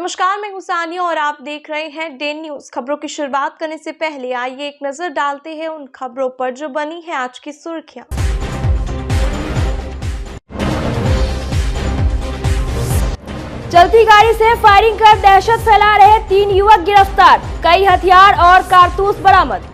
नमस्कार, मैं हूं सानिया और आप देख रहे हैं डेन न्यूज। खबरों की शुरुआत करने से पहले आइए एक नजर डालते हैं उन खबरों पर जो बनी है आज की सुर्खियां। चलती गाड़ी से फायरिंग कर दहशत फैला रहे 3 युवक गिरफ्तार, कई हथियार और कारतूस बरामद।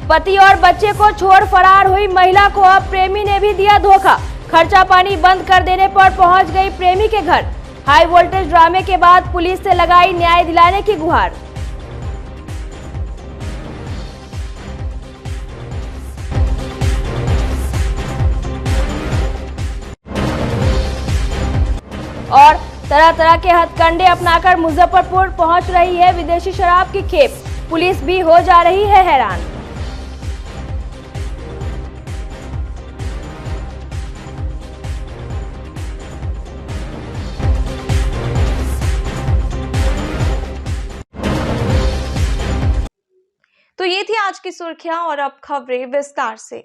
पति और बच्चे को छोड़ फरार हुई महिला को अब प्रेमी ने भी दिया धोखा। खर्चा पानी बंद कर देने पर पहुंच गई प्रेमी के घर। हाई वोल्टेज ड्रामे के बाद पुलिस से लगाई न्याय दिलाने की गुहार। और तरह तरह के हथकंडे अपनाकर मुजफ्फरपुर पहुंच रही है विदेशी शराब की खेप। पुलिस भी हो जा रही है हैरान। तो ये थी आज की सुर्खियां और अब खबरें विस्तार से।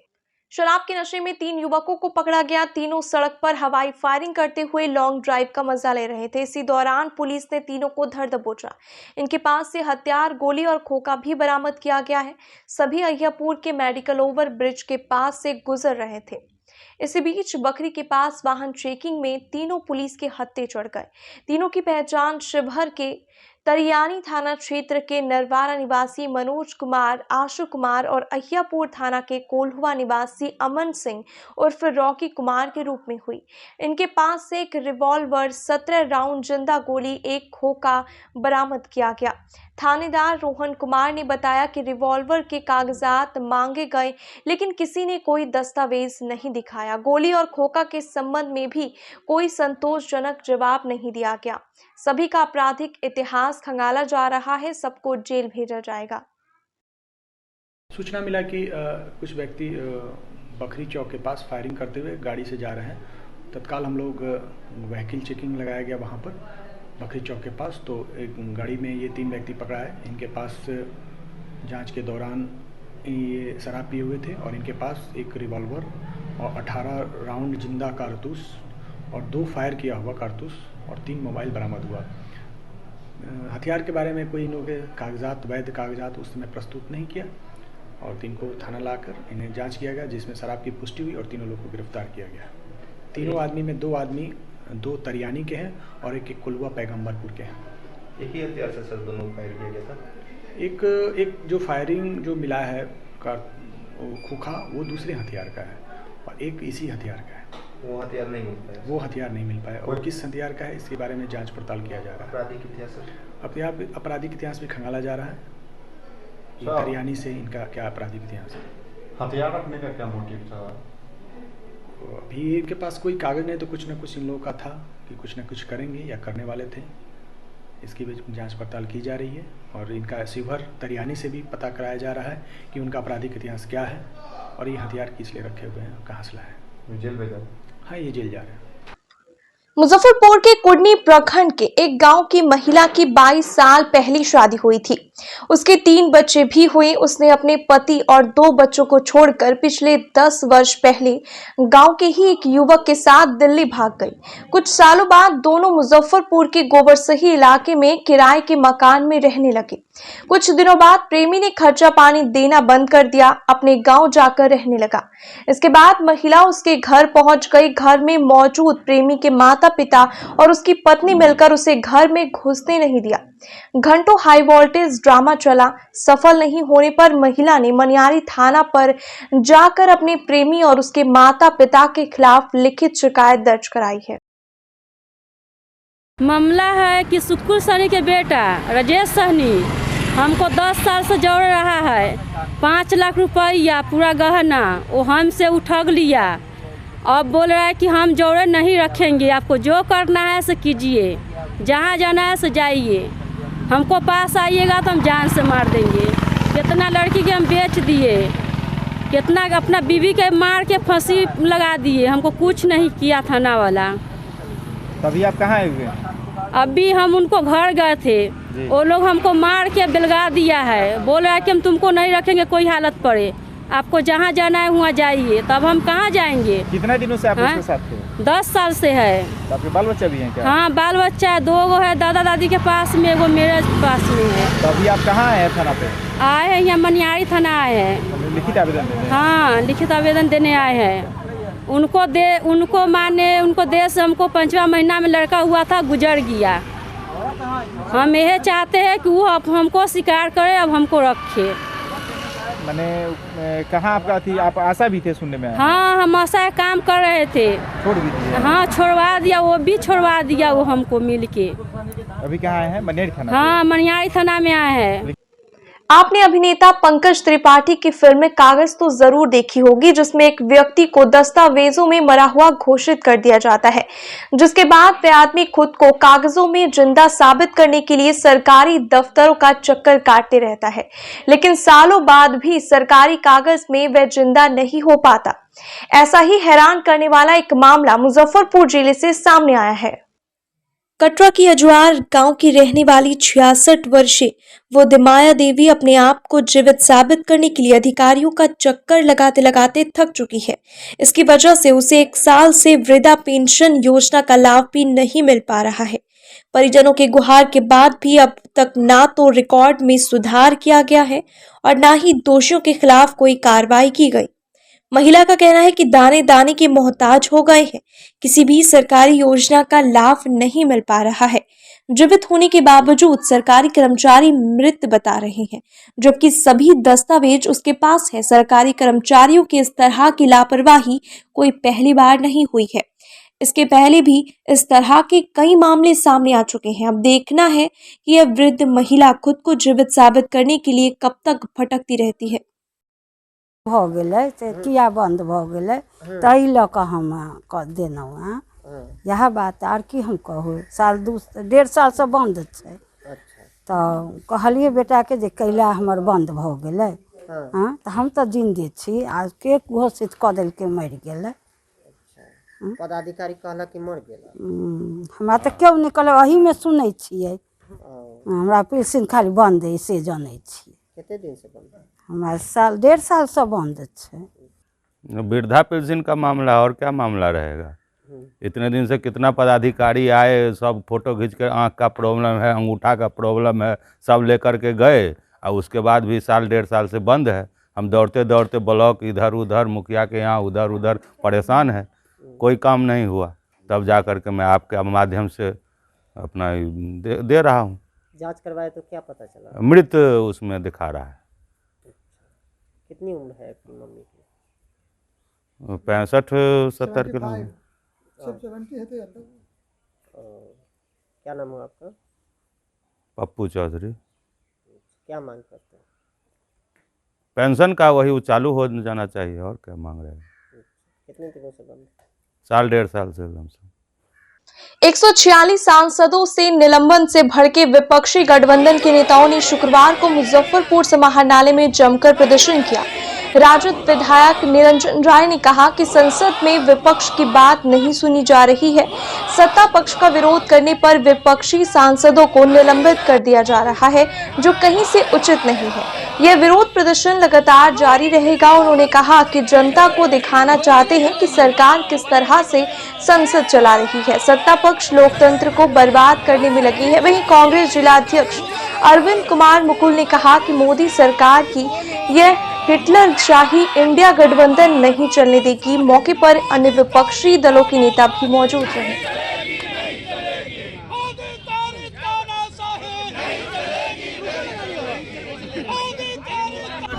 शराब के नशे में 3 युवकों को पकड़ा गया। तीनों सड़क पर हवाई फायरिंग करते हुए लॉन्ग ड्राइव का मजा ले रहे थे। इसी दौरान पुलिस ने तीनों को धर दबोचा। इनके पास से हथियार, गोली और खोखा भी बरामद किया गया है। सभी अहियापुर के मेडिकल ओवर ब्रिज के पास से गुजर रहे थे। इसी बीच बखरी के पास वाहन चेकिंग में तीनों पुलिस के हत्थे चढ़ गए। तीनों की पहचान शिवहर के तरियानी थाना क्षेत्र के नरवारा निवासी मनोज कुमार, आशु कुमार और अहियापुर थाना के कोल्हुआ निवासी अमन सिंह उर्फ रॉकी कुमार के रूप में हुई। इनके पास से एक रिवॉल्वर, 17 राउंड जिंदा गोली, एक खोखा बरामद किया गया। थानेदार रोहन कुमार ने बताया कि रिवॉल्वर के कागजात मांगे गए लेकिन किसी ने कोई दस्तावेज नहीं दिखाया। गोली और खोखा के संबंध में भी कोई संतोषजनक जवाब नहीं दिया गया। सभी का आपराधिक इतिहास खंगाला जा रहा है। सबको जेल भेजा जाएगा। सूचना मिला कि कुछ व्यक्ति बखरी चौक के पास फायरिंग करते हुए गाड़ी से जा रहे हैं। तत्काल हम लोग व्हीकल चेकिंग लगाया गया वहाँ पर बखरी चौक के पास। तो एक गाड़ी में ये 3 व्यक्ति पकड़ा है। इनके पास जांच के दौरान ये शराब पिए हुए थे और इनके पास एक रिवॉल्वर और 18 राउंड जिंदा कारतूस और 2 फायर किया हुआ कारतूस और 3 मोबाइल बरामद हुआ। हथियार के बारे में कोई इन लोगों के कागजात, वैध कागजात उस समय प्रस्तुत नहीं किया और 3 को थाना लाकर इन्हें जांच किया गया, जिसमें शराब की पुष्टि हुई और तीनों लोगों को गिरफ्तार किया गया। तीनों आदमी में 2 आदमी 2 तरियानी के हैं और एक कोल्हुआ पैगंबरपुर के हैं। एक ही हथियार से सर दोनों फायर किया गया था। एक जो फायरिंग जो मिला है खोखा, वो दूसरे हथियार का है और एक इसी हथियार का है। वो हथियार नहीं मिल पाया। वो हथियार नहीं मिल पाया और किस हथियार का है इसके बारे में जांच पड़ताल किया जा रहा है। आपराधिक इतिहास आपराधिक इतिहास भी खंगाला जा रहा है। तरियानी से इनका क्या आपराधिक इतिहास है। हथियार रखने का क्या मोटिव था? अभी इनके पास कोई कागज नहीं, तो कुछ न कुछ इन लोगों का था कि कुछ न कुछ करेंगे या करने वाले थे। इसकी भी जांच पड़ताल की जा रही है और इनका शिवहर तरियानी से भी पता कराया जा रहा है कि उनका आपराधिक इतिहास क्या है और ये हथियार किस लिए रखे हुए हैं, कहाँ से लाए हैं। जेल भेजा? हाँ, ये जेल जा रहे हैं। मुजफ्फरपुर के कुडनी प्रखंड के एक गांव की महिला की 22 साल पहले शादी हुई थी। उसके 3 बच्चे भी हुए। उसने अपने पति और 2 बच्चों को छोड़कर पिछले 10 वर्ष पहले गांव के ही एक युवक के साथ दिल्ली भाग गई। कुछ सालों बाद दोनों मुजफ्फरपुर के गोबरसही इलाके में किराए के मकान में रहने लगे। कुछ दिनों बाद प्रेमी ने खर्चा पानी देना बंद कर दिया, अपने गांव जाकर रहने लगा। इसके बाद महिला उसके घर पहुंच गई। घर में मौजूद प्रेमी के माता पिता और उसकी पत्नी मिलकर उसे घर में घुसने नहीं दिया। घंटों हाई वोल्टेज ड्रामा चला। सफल नहीं होने पर महिला ने मनियारी थाना पर जाकर अपने प्रेमी और उसके माता पिता के खिलाफ लिखित शिकायत दर्ज कराई है। मामला है कि सुतकुल सहनी के बेटा राजेश सहनी हमको 10 साल से जोड़ रहा है। 5 लाख रुपया पूरा गहना वो हमसे उठग लिया। अब बोल रहा है कि हम जोड़े नहीं रखेंगे, आपको जो करना है सो कीजिए, जहाँ जाना है सो जाइए, हमको पास आइएगा तो हम जान से मार देंगे। कितना लड़की के हम बेच दिए, कितना अपना बीवी के मार के फांसी लगा दिए, हमको कुछ नहीं किया थाना वाला। तभी आप कहाँ आए हुए? अभी हम उनको घर गए थे, वो लोग हमको मार के बेलगा दिया है, बोल रहा है कि हम तुमको नहीं रखेंगे कोई हालत पड़े, आपको जहाँ जाना है वहाँ जाइए। तब हम कहाँ जाएंगे? कितना दिनों से आप उसके साथ थे? 10 साल से है। तो आपके बाल बच्चा भी हैं क्या? हाँ, बाल बच्चा 2 गो है, दादा दादी के पास में, वो मेरे पास में है। तो अभी आप कहाँ आए हैं थाना पे? आए हैं यहाँ मनियारी थाना आए हैं। लिखित आवेदन देने? हाँ, लिखित आवेदन देने आए हैं। उनको देश हमको 5वां महीना में लड़का हुआ था, गुजर गया। हम यह चाहते हैं कि वो अब हमको स्वीकार करे, अब हमको रखे। मैंने कहाँ आपका थी? आप आशा भी थे सुनने में? हाँ, हम आशा काम कर रहे थे। छोड़ भी दिया? हाँ, छोड़वा दिया, वो भी छोड़वा दिया वो हमको मिल के। अभी कहाँ आए हैं? मनियारी थाना? हाँ, मनियारी थाना में आए हैं। आपने अभिनेता पंकज त्रिपाठी की फिल्म कागज तो जरूर देखी होगी, जिसमें एक व्यक्ति को दस्तावेजों में मरा हुआ घोषित कर दिया जाता है, जिसके बाद वह आदमी खुद को कागजों में जिंदा साबित करने के लिए सरकारी दफ्तरों का चक्कर काटते रहता है, लेकिन सालों बाद भी सरकारी कागज में वह जिंदा नहीं हो पाता। ऐसा ही हैरान करने वाला एक मामला मुजफ्फरपुर जिले से सामने आया है। कटरा की अजवार गांव की रहने वाली 66 वर्षीय वो दिमाया देवी अपने आप को जीवित साबित करने के लिए अधिकारियों का चक्कर लगाते लगाते थक चुकी है। इसकी वजह से उसे 1 साल से वृद्धा पेंशन योजना का लाभ भी नहीं मिल पा रहा है। परिजनों के गुहार के बाद भी अब तक ना तो रिकॉर्ड में सुधार किया गया है और ना ही दोषियों के खिलाफ कोई कार्रवाई की गई। महिला का कहना है कि दाने दाने के मोहताज हो गए हैं, किसी भी सरकारी योजना का लाभ नहीं मिल पा रहा है। जीवित होने के बावजूद सरकारी कर्मचारी मृत बता रहे हैं, जबकि सभी दस्तावेज उसके पास है। सरकारी कर्मचारियों की इस तरह की लापरवाही कोई पहली बार नहीं हुई है। इसके पहले भी इस तरह के कई मामले सामने आ चुके हैं। अब देखना है कि यह वृद्ध महिला खुद को जीवित साबित करने के लिए कब तक भटकती रहती है। भ गेलै से किया बंद भ गेलै तै ल क हम देनहुँ हैं। यह बात आर की हम कहू, 1.5 साल से बंद छै। तो कहलिए बेटा के जे कैला हमर बंद भ गेलै। हाँ, तो हम तो जिंदे छी, आ के घोषित क देलकै मरि गेलै। पदाधिकारी कहला कि मर गेला? हमरा तो क्यों नहीं कहल, अही में सुनै छियै। हमरा पेंशन खाली बंद है से जानै छी। कितने दिन से बंद है? हमारे 1.5 साल से बंद है। वृद्धा पेंशन का मामला और क्या मामला रहेगा? इतने दिन से कितना पदाधिकारी आए, सब फोटो खींच कर आँख का प्रॉब्लम है, अंगूठा का प्रॉब्लम है, सब लेकर के गए, और उसके बाद भी 1.5 साल से बंद है। हम दौड़ते दौड़ते ब्लॉक इधर उधर, मुखिया के यहाँ उधर उधर परेशान है, कोई काम नहीं हुआ। तब जा कर के मैं आपके माध्यम से अपना दे रहा हूँ। जांच करवाए तो क्या पता चला? मृत उसमें दिखा रहा है। कितनी उम्र है आपकी मम्मी की? 65-70 किलो। क्या नाम है आपका? पप्पू चौधरी। क्या मांग करते हैं? पेंशन का वही चालू हो जाना चाहिए, और क्या मांग रहे हैं? कितने दिनों से बंद? 1.5 साल से कम से। 146 सांसदों से निलंबन से भड़के विपक्षी गठबंधन के नेताओं ने शुक्रवार को मुजफ्फरपुर समाहरणालय में जमकर प्रदर्शन किया। राजद विधायक निरंजन राय ने कहा कि संसद में विपक्ष की बात नहीं सुनी जा रही है। सत्ता पक्ष का विरोध करने पर विपक्षी सांसदों को निलंबित कर दिया जा रहा है, जो कहीं से उचित नहीं है। यह विरोध प्रदर्शन लगातार जारी रहेगा। उन्होंने कहा कि जनता को दिखाना चाहते हैं कि सरकार किस तरह से संसद चला रही है। सत्ता पक्ष लोकतंत्र को बर्बाद करने में लगी है। वहीं कांग्रेस जिला अध्यक्ष अरविंद कुमार मुकुल ने कहा कि मोदी सरकार की यह हिटलर शाही इंडिया गठबंधन नहीं चलने देगी। मौके पर अन्य विपक्षी दलों के नेता भी मौजूद रहे।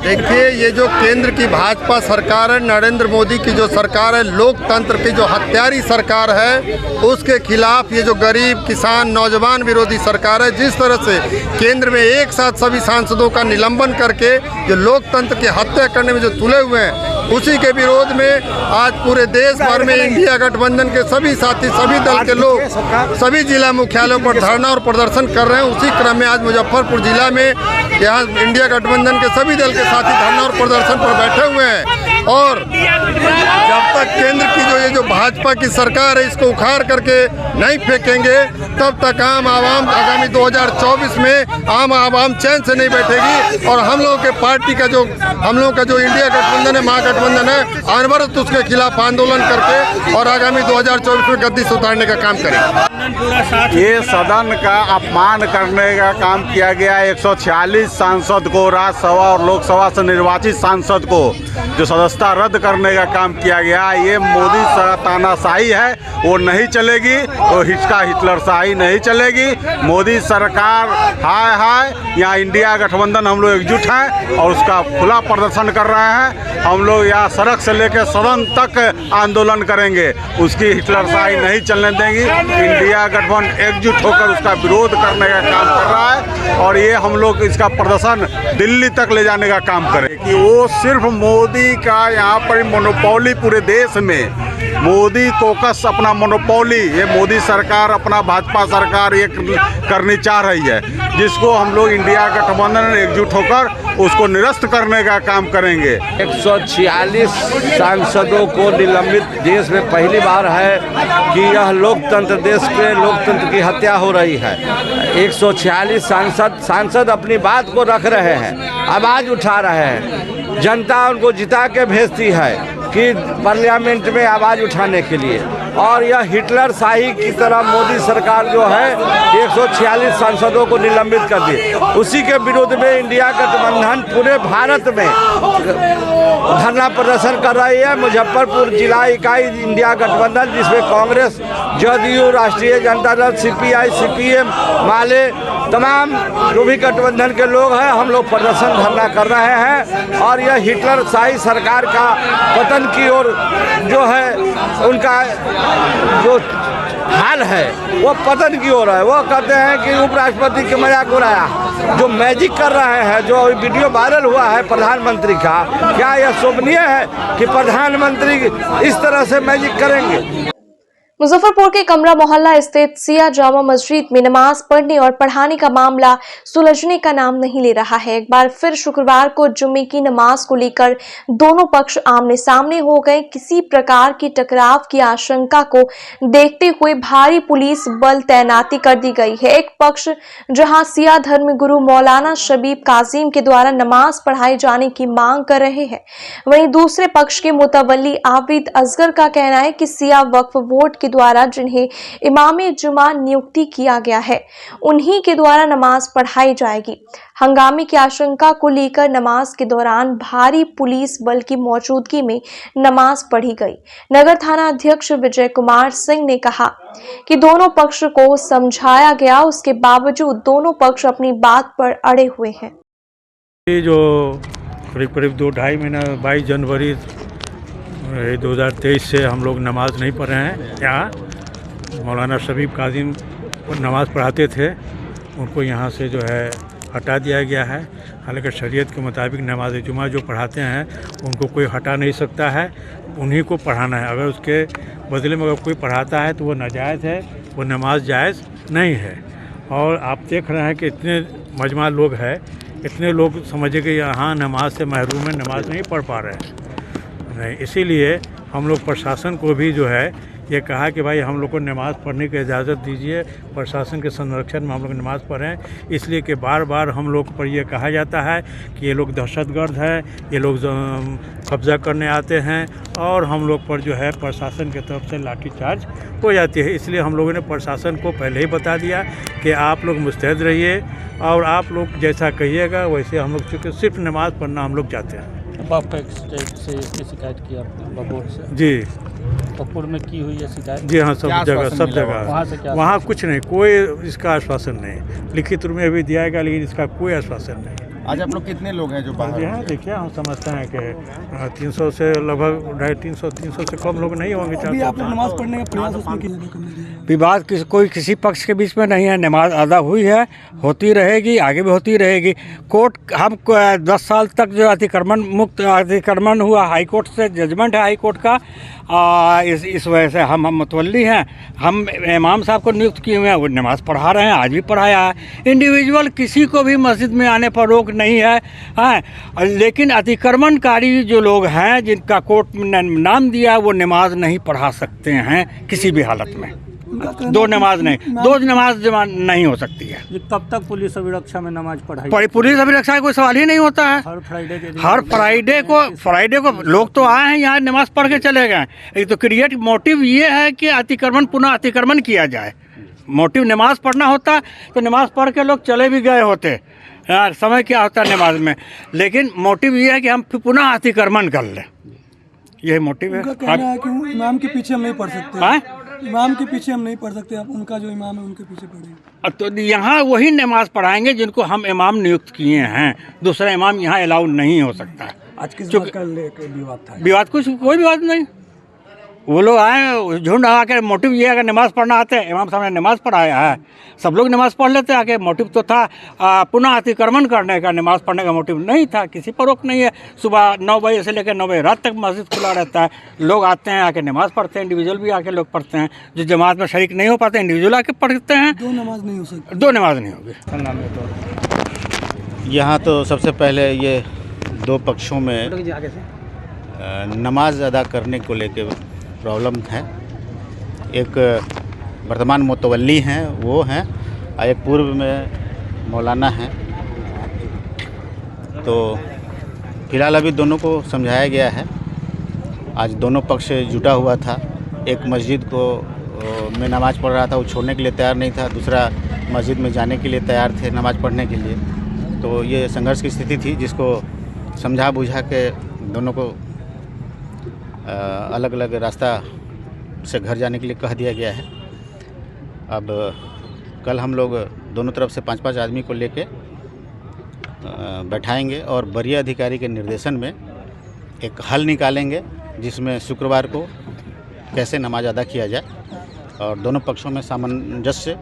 देखिए, ये जो केंद्र की भाजपा सरकार है, नरेंद्र मोदी की जो सरकार है, लोकतंत्र की जो हत्यारी सरकार है, उसके खिलाफ ये जो गरीब किसान नौजवान विरोधी सरकार है, जिस तरह से केंद्र में एक साथ सभी सांसदों का निलंबन करके जो लोकतंत्र की हत्या करने में जो तुले हुए हैं, उसी के विरोध में आज पूरे देश भर में इंडिया गठबंधन के सभी साथी, सभी दल के लोग सभी जिला मुख्यालयों पर धरना और प्रदर्शन कर रहे हैं। उसी क्रम में आज मुजफ्फरपुर जिला में यहाँ इंडिया गठबंधन के सभी दल के साथी धरना और प्रदर्शन पर बैठे हुए हैं। और जब तक केंद्र की जो ये जो भाजपा की सरकार है इसको उखाड़ करके नहीं फेंकेंगे तब तक आम आवाम आगामी 2024 में आम आवाम चैन से नहीं बैठेगी। और हम लोगों के पार्टी का जो हम लोगों का जो इंडिया गठबंधन है, महागठबंधन है, अनवरत उसके खिलाफ आंदोलन करके और आगामी 2024 में गद्दी से उतारने का काम करेंगे। ये सदन का अपमान करने का काम किया गया। 146 सांसद को, राज्यसभा और लोकसभा से निर्वाचित सांसद को जो सदस्यता रद्द करने का काम किया गया, ये मोदी तानाशाही है, वो नहीं चलेगी। वो हिचका हिटलरशाही नहीं चलेगी। मोदी सरकार हाय हाय, यहाँ इंडिया गठबंधन हम लोग एकजुट हैं और उसका खुला प्रदर्शन कर रहे हैं। हम लोग यहाँ सड़क से लेकर सदन तक आंदोलन करेंगे, उसकी हिटलरशाही नहीं चलने देंगे। इंडिया गठबंधन एकजुट होकर उसका विरोध करने का काम कर रहा है और ये हम लोग इसका प्रदर्शन दिल्ली तक ले जाने का काम करें कि वो सिर्फ मोदी का यहाँ पर मोनोपोली, पूरे देश में मोदी कोकस अपना मोनोपोली, ये मोदी सरकार अपना भाजपा सरकार ये करनी चाह रही है, जिसको हम लोग इंडिया गठबंधन एकजुट होकर उसको निरस्त करने का काम करेंगे। 146 सांसदों को निलंबित देश में पहली बार है कि यह लोकतंत्र, देश में लोकतंत्र की हत्या हो रही है। 146 सांसद अपनी बात को रख रहे हैं, आवाज़ उठा रहे हैं, जनता उनको जिता के भेजती है कि पार्लियामेंट में आवाज़ उठाने के लिए, और यह हिटलर शाही की तरह मोदी सरकार जो है 146 सांसदों को निलंबित कर दी। उसी के विरोध में इंडिया गठबंधन पूरे भारत में धरना प्रदर्शन कर रही है। मुजफ्फरपुर जिला इकाई इंडिया गठबंधन, जिसमें कांग्रेस, जदयू, राष्ट्रीय जनता दल, CPI, CPM, माले, तमाम जो भी गठबंधन के लोग हैं, हम लोग प्रदर्शन धरना कर रहे हैं और यह हिटलर शाही सरकार का पतन की ओर जो है उनका जो हाल है वो पतन की ओर है। वो कहते हैं कि उपराष्ट्रपति के मजाक उड़ाया, जो मैजिक कर रहे हैं, जो वीडियो वायरल हुआ है प्रधानमंत्री का, क्या यह शोभनीय है कि प्रधानमंत्री इस तरह से मैजिक करेंगे? मुजफ्फरपुर के कमरा मोहल्ला स्थित सिया जामा मस्जिद में नमाज पढ़ने और पढ़ाने का मामला सुलझने का नाम नहीं ले रहा है। एक बार फिर शुक्रवार को जुम्मे की नमाज को लेकर दोनों पक्ष आमने सामने हो गए। किसी प्रकार की टकराव की आशंका को देखते हुए भारी पुलिस बल तैनाती कर दी गई है। एक पक्ष जहां सिया धर्मगुरु मौलाना शबीब काजिम के द्वारा नमाज पढ़ाए जाने की मांग कर रहे हैं, वहीं दूसरे पक्ष के मुतवल्ली आबिद असगर का कहना है कि सिया वक्फ बोर्ड के द्वारा जिन्हें इमामे जुमा नियुक्ति किया गया है, उन्हीं के द्वारा नमाज पढ़ाई जाएगी। हंगामे की आशंका को लेकर नमाज के दौरान भारी पुलिस बल की मौजूदगी में नमाज पढ़ी गई। नगर थाना अध्यक्ष विजय कुमार सिंह ने कहा कि दोनों पक्ष को समझाया गया, उसके बावजूद दोनों पक्ष अपनी बात पर अड़े हुए हैं। ये जो करीब 2-2.5 महीना 22 जनवरी 2023 से हम लोग नमाज नहीं पढ़ रहे हैं। यहाँ मौलाना शबीब काजिम नमाज पढ़ाते थे, उनको यहाँ से जो है हटा दिया गया है। हालांकि शरीयत के मुताबिक नमाज जुमा जो पढ़ाते हैं उनको कोई हटा नहीं सकता है, उन्हीं को पढ़ाना है। अगर उसके बदले में अगर कोई पढ़ाता है तो वो नाजायज़ है, वो नमाज जायज़ नहीं है। और आप देख रहे हैं कि इतने मजमा लोग हैं, इतने लोग समझे कि यहाँ नमाज से महरूम है, नमाज नहीं पढ़ पा रहे हैं। नहीं, इसीलिए हम लोग प्रशासन को भी जो है ये कहा कि भाई हम लोग को नमाज़ पढ़ने की इजाज़त दीजिए, प्रशासन के संरक्षण में हम लोग नमाज़ पढ़ें। इसलिए कि बार बार हम लोग पर यह कहा जाता है कि ये लोग दहशतगर्द हैं, ये लोग कब्ज़ा करने आते हैं और हम लोग पर जो है प्रशासन की तरफ से लाठीचार्ज हो जाती है। इसलिए हम लोगों ने प्रशासन को पहले ही बता दिया कि आप लोग मुस्तैद रहिए और आप लोग जैसा कहिएगा वैसे हम लोग, चूँकि सिर्फ नमाज़ पढ़ना हम लोग चाहते हैं। स्टेट से इसकी शिकायत की आपने बोर्ड से? जी, कपूर में की हुई है शिकायत? जी हाँ, सब जगह। वहाँ से क्या? वहाँ कुछ नहीं, कोई इसका आश्वासन नहीं। लिखित रूप में अभी दिया गया, लेकिन इसका कोई आश्वासन नहीं। आज आप लोग कितने लोग हैं जो बाहर? जी हाँ, देखिए हम समझते हैं कि 300 से लगभग 250-300 से कम लोग नहीं होंगे। अभी आप लोग नमाज पढ़ने का प्रयास उसमें किया? विवाद कोई किसी पक्ष के बीच में नहीं है। नमाज अदा हुई है, होती रहेगी, आगे भी होती रहेगी। कोर्ट हम 10 साल तक जो अतिक्रमण हुआ, हाई कोर्ट से जजमेंट है हाई कोर्ट का, इस वजह से हम मुतवल्ली हैं। हम इमाम साहब को नियुक्त किए हुए हैं, वो नमाज़ पढ़ा रहे हैं, आज भी पढ़ाया है। इंडिविजुअल किसी को भी मस्जिद में आने पर रोक नहीं है, हाँ। लेकिन अतिक्रमणकारी जो लोग हैं जिनका कोर्ट ने नाम दिया वो नमाज नहीं पढ़ा सकते हैं किसी भी हालत में। दो नमाज नहीं हो सकती है। ये कब तक पुलिस अभिरक्षा में नमाज पढ़ाई? पुलिस अभिरक्षा का कोई सवाल ही नहीं होता है। हर फ्राइडे को लोग तो आए हैं यहाँ, नमाज पढ़ के चले गए। एक तो क्रिएट मोटिव ये है कि पुनः अतिक्रमण किया जाए। मोटिव नमाज पढ़ना होता तो नमाज पढ़ के लोग चले भी गए होते यार, समय क्या होता है नमाज में। लेकिन मोटिव ये है कि हम पुनः अतिक्रमण कर लें, यही मोटिव है। कहना है कि इमाम के पीछे हम नहीं पढ़ सकते, इमाम के पीछे हम नहीं पढ़ सकते, आप उनका जो इमाम है उनके पीछे पढ़ेंगे। तो यहाँ वही नमाज पढ़ाएंगे जिनको हम इमाम नियुक्त किए हैं, दूसरा इमाम यहाँ अलाउड नहीं हो सकता है। आज किस बात का विवाद था? विवाद कोई विवाद नहीं। वो लोग आए झुंड आके, मोटिव ये अगर नमाज पढ़ना आते हैं, इमाम साहब ने नमाज पढ़ाया है, सब लोग नमाज पढ़ लेते आके। मोटिव तो था पुनः अतिक्रमण करने का, नमाज पढ़ने का मोटिव नहीं था। किसी पर रोक नहीं है। सुबह 9 बजे से लेकर 9 बजे रात तक मस्जिद खुला रहता है, लोग आते हैं आके नमाज पढ़ते हैं। इंडिविजुअल भी आके लोग पढ़ते हैं, जो जमात में शरीक नहीं हो पाते इंडिविजुअल आके पढ़ते हैं। दो नमाज नहीं हो सकती, दो नमाज नहीं होगी। यहाँ तो सबसे पहले ये दो पक्षों में नमाज अदा करने को लेकर प्रॉब्लम है। एक वर्तमान मुतवल्ली हैं वो हैं, और एक पूर्व में मौलाना हैं। तो फिलहाल अभी दोनों को समझाया गया है। आज दोनों पक्ष जुटा हुआ था। एक मस्जिद को में नमाज़ पढ़ रहा था, वो छोड़ने के लिए तैयार नहीं था। दूसरा मस्जिद में जाने के लिए तैयार थे नमाज़ पढ़ने के लिए। तो ये संघर्ष की स्थिति थी, जिसको समझा बुझा के दोनों को अलग अलग रास्ता से घर जाने के लिए कह दिया गया है। अब कल हम लोग दोनों तरफ से 5-5 आदमी को लेके बैठाएंगे और वरीय अधिकारी के निर्देशन में एक हल निकालेंगे, जिसमें शुक्रवार को कैसे नमाज अदा किया जाए, और दोनों पक्षों में सामंजस्य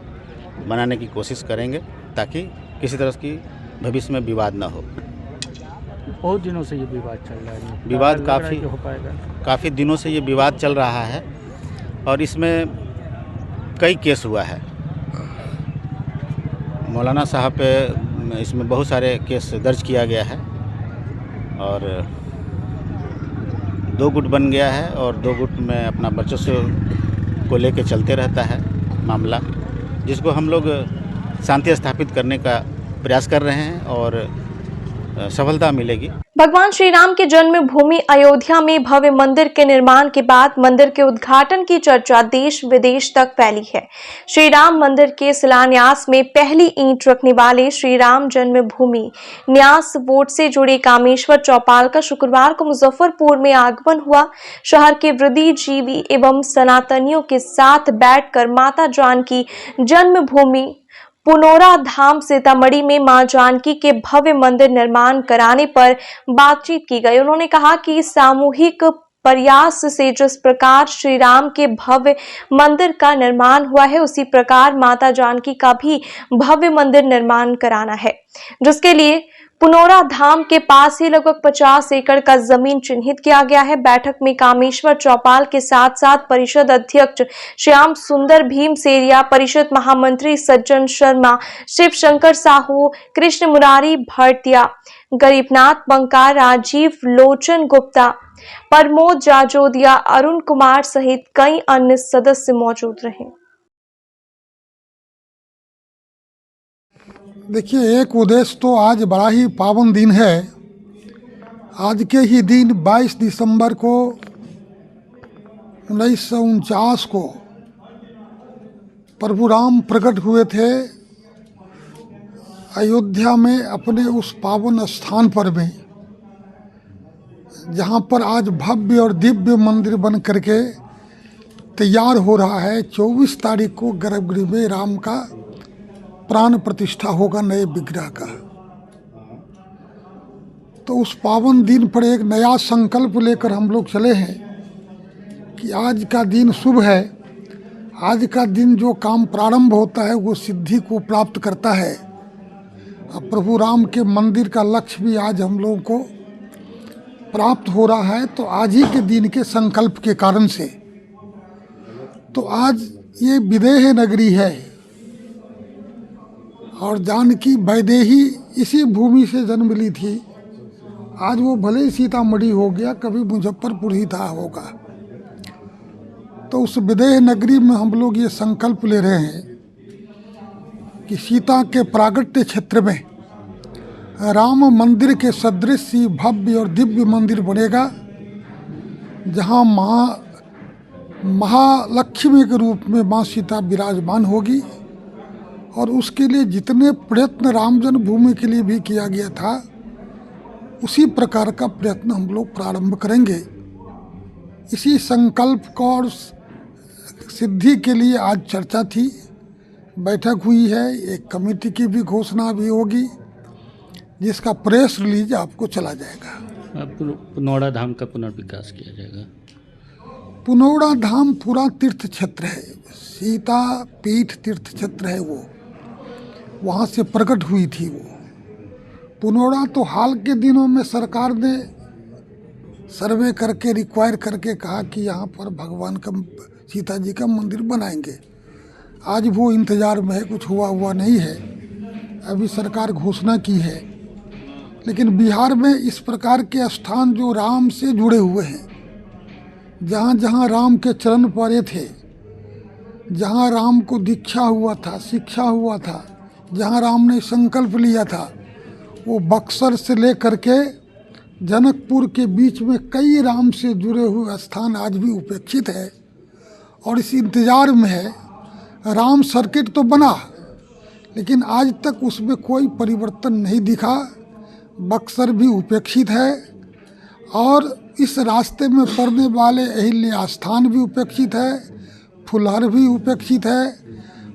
बनाने की कोशिश करेंगे ताकि किसी तरह की भविष्य में विवाद ना हो। बहुत दिनों से ये विवाद चल रहा है। विवाद काफ़ी दिनों से ये विवाद चल रहा है, और इसमें कई केस हुआ है। मौलाना साहब पे इसमें बहुत सारे केस दर्ज किया गया है, और 2 गुट बन गया है, और 2 गुट में अपना वर्चस्व को लेके चलते रहता है मामला, जिसको हम लोग शांति स्थापित करने का प्रयास कर रहे हैं और सफलता मिलेगी। भगवान श्री राम के जन्मभूमि अयोध्या में भव्य मंदिर के निर्माण के बाद मंदिर के उद्घाटन की चर्चा देश विदेश तक फैली है। श्री राम मंदिर के शिलान्यास में पहली ईंट रखने वाले श्री राम जन्मभूमि न्यास बोर्ड से जुड़े कामेश्वर चौपाल का शुक्रवार को मुजफ्फरपुर में आगमन हुआ। शहर के वृद्धिजीवी एवं सनातनियों के साथ बैठकर माता जानकी जन्मभूमि पुनौरा धाम सीतामढ़ी में मां जानकी के भव्य मंदिर निर्माण कराने पर बातचीत की गई। उन्होंने कहा कि सामूहिक प्रयास से जिस प्रकार श्री राम के भव्य मंदिर का निर्माण हुआ है, उसी प्रकार माता जानकी का भी भव्य मंदिर निर्माण कराना है, जिसके लिए पुनौरा धाम के पास ही लगभग 50 एकड़ का जमीन चिन्हित किया गया है। बैठक में कामेश्वर चौपाल के साथ साथ परिषद अध्यक्ष श्याम सुंदर भीमसेरिया, परिषद महामंत्री सज्जन शर्मा, शिव शंकर साहू, कृष्ण मुरारी भरतिया, गरीबनाथ बंकार, राजीव लोचन गुप्ता, प्रमोद जाजोदिया, अरुण कुमार सहित कई अन्य सदस्य मौजूद रहे। देखिए, एक उद्देश्य तो आज बड़ा ही पावन दिन है। आज के ही दिन 22 दिसंबर को 1949 को प्रभु राम प्रकट हुए थे अयोध्या में, अपने उस पावन स्थान पर में, जहाँ पर आज भव्य और दिव्य मंदिर बन करके तैयार हो रहा है। 24 तारीख को गर्भगृह में राम का प्राण प्रतिष्ठा होगा नए विग्रह का। तो उस पावन दिन पर एक नया संकल्प लेकर हम लोग चले हैं कि आज का दिन शुभ है। आज का दिन जो काम प्रारंभ होता है वो सिद्धि को प्राप्त करता है। अब प्रभु राम के मंदिर का लक्ष्य भी आज हम लोगों को प्राप्त हो रहा है, तो आज ही के दिन के संकल्प के कारण से। तो आज ये विदेह नगरी है और जानकी वैदेही इसी भूमि से जन्म ली थी। आज वो भले ही सीतामढ़ी हो गया, कभी मुजफ्फरपुर ही था होगा। तो उस विदेह नगरी में हम लोग ये संकल्प ले रहे हैं कि सीता के प्रागट्य क्षेत्र में राम मंदिर के सदृश ही भव्य और दिव्य मंदिर बनेगा, जहाँ महालक्ष्मी के रूप में माँ सीता विराजमान होगी। और उसके लिए जितने प्रयत्न राम जन्मभूमि के लिए भी किया गया था, उसी प्रकार का प्रयत्न हम लोग प्रारंभ करेंगे। इसी संकल्प को और सिद्धि के लिए आज चर्चा थी, बैठक हुई है। एक कमेटी की भी घोषणा भी होगी, जिसका प्रेस रिलीज आपको चला जाएगा। पुनौड़ा धाम का पुनर्विकास किया जाएगा। पुनौड़ा धाम पूरा तीर्थ क्षेत्र है, सीता पीठ तीर्थ क्षेत्र है। वो वहाँ से प्रकट हुई थी। वो पुनौड़ा तो हाल के दिनों में सरकार ने सर्वे करके रिक्वायर करके कहा कि यहाँ पर भगवान का सीता जी का मंदिर बनाएंगे। आज वो इंतज़ार में है, कुछ हुआ नहीं है। अभी सरकार घोषणा की है। लेकिन बिहार में इस प्रकार के स्थान जो राम से जुड़े हुए हैं, जहाँ जहाँ राम के चरण पड़े थे, जहाँ राम को दीक्षा हुआ था, शिक्षा हुआ था, जहाँ राम ने संकल्प लिया था, वो बक्सर से लेकर के जनकपुर के बीच में कई राम से जुड़े हुए स्थान आज भी उपेक्षित है। और इस इंतज़ार में है, राम सर्किट तो बना, लेकिन आज तक उसमें कोई परिवर्तन नहीं दिखा। बक्सर भी उपेक्षित है और इस रास्ते में पड़ने वाले अहिल्या स्थान भी उपेक्षित है, फुलहर भी उपेक्षित है।